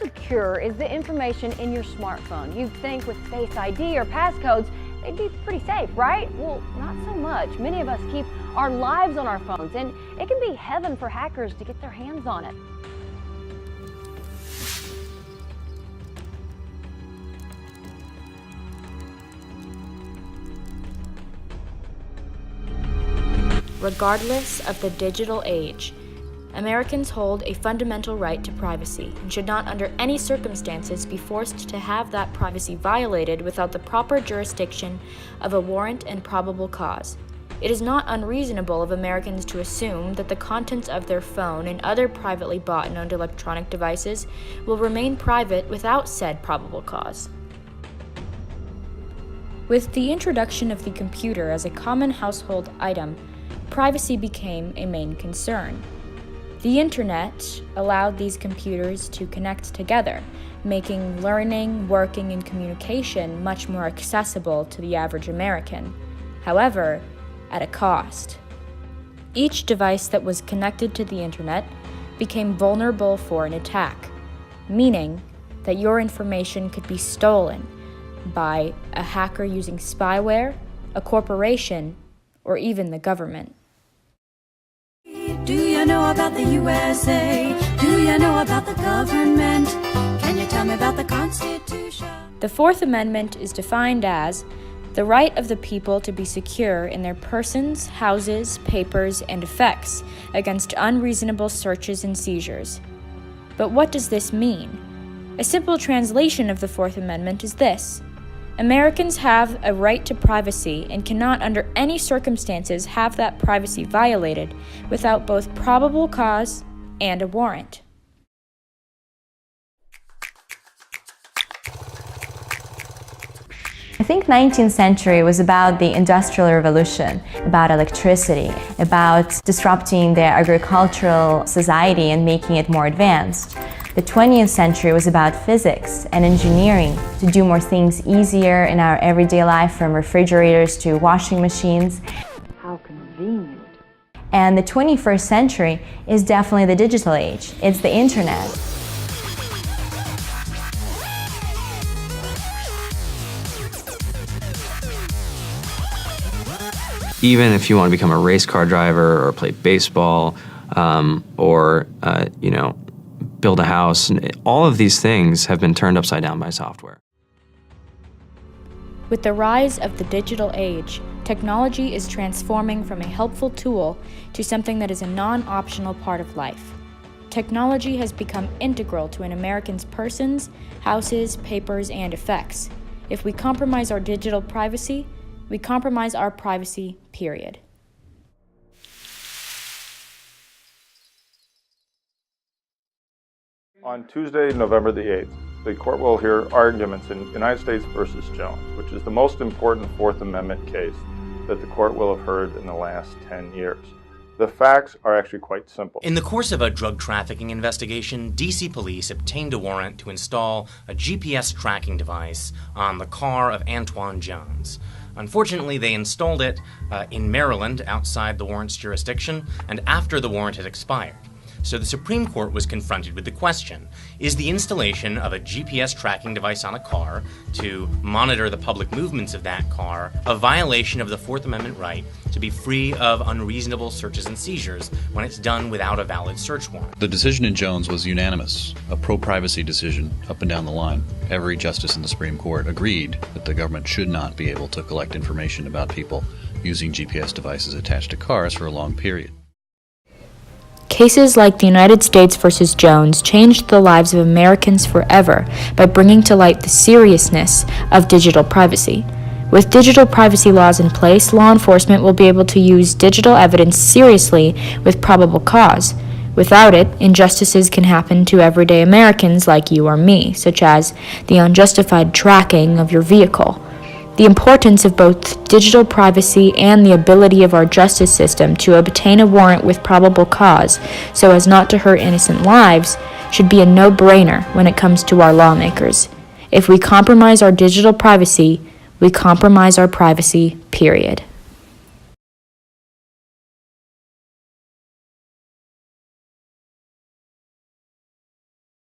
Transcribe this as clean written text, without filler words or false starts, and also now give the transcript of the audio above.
secure is the information in your smartphone? You'd think with Face ID or passcodes, they'd be pretty safe, right? Well, not so much. Many of us keep our lives on our phones, and it can be heaven for hackers to get their hands on it. Regardless of the digital age, Americans hold a fundamental right to privacy and should not under any circumstances be forced to have that privacy violated without the proper jurisdiction of a warrant and probable cause. It is not unreasonable of Americans to assume that the contents of their phone and other privately bought and owned electronic devices will remain private without said probable cause. With the introduction of the computer as a common household item, privacy became a main concern. The internet allowed these computers to connect together, making learning, working, and communication much more accessible to the average American. However, at a cost. Each device that was connected to the internet became vulnerable for an attack, meaning that your information could be stolen by a hacker using spyware, a corporation, or even the government. Do you know about the USA? Do you know about the government? Can you tell me about the Constitution? The Fourth Amendment is defined as the right of the people to be secure in their persons, houses, papers, and effects against unreasonable searches and seizures. But what does this mean? A simple translation of the Fourth Amendment is this: Americans have a right to privacy and cannot under any circumstances have that privacy violated without both probable cause and a warrant. I think 19th century was about the Industrial Revolution, about electricity, about disrupting the agricultural society and making it more advanced. The 20th century was about physics and engineering to do more things easier in our everyday life, from refrigerators to washing machines. How convenient. And the 21st century is definitely the digital age. It's the internet. Even if you want to become a race car driver or play baseball or build a house, all of these things have been turned upside down by software. With the rise of the digital age, technology is transforming from a helpful tool to something that is a non-optional part of life. Technology has become integral to an American's persons, houses, papers, and effects. If we compromise our digital privacy, we compromise our privacy, period. On Tuesday, November the 8th, the court will hear arguments in United States v. Jones, which is the most important Fourth Amendment case that the court will have heard in the last 10 years. The facts are actually quite simple. In the course of a drug trafficking investigation, D.C. police obtained a warrant to install a GPS tracking device on the car of Antoine Jones. Unfortunately, they installed it in Maryland, outside the warrant's jurisdiction, and after the warrant had expired. So the Supreme Court was confronted with the question, is the installation of a GPS tracking device on a car to monitor the public movements of that car a violation of the Fourth Amendment right to be free of unreasonable searches and seizures when it's done without a valid search warrant? The decision in Jones was unanimous, a pro-privacy decision up and down the line. Every justice in the Supreme Court agreed that the government should not be able to collect information about people using GPS devices attached to cars for a long period. Cases like the United States versus Jones changed the lives of Americans forever by bringing to light the seriousness of digital privacy. With digital privacy laws in place, law enforcement will be able to use digital evidence seriously with probable cause. Without it, injustices can happen to everyday Americans like you or me, such as the unjustified tracking of your vehicle. The importance of both digital privacy and the ability of our justice system to obtain a warrant with probable cause so as not to hurt innocent lives should be a no-brainer when it comes to our lawmakers. If we compromise our digital privacy, we compromise our privacy, period.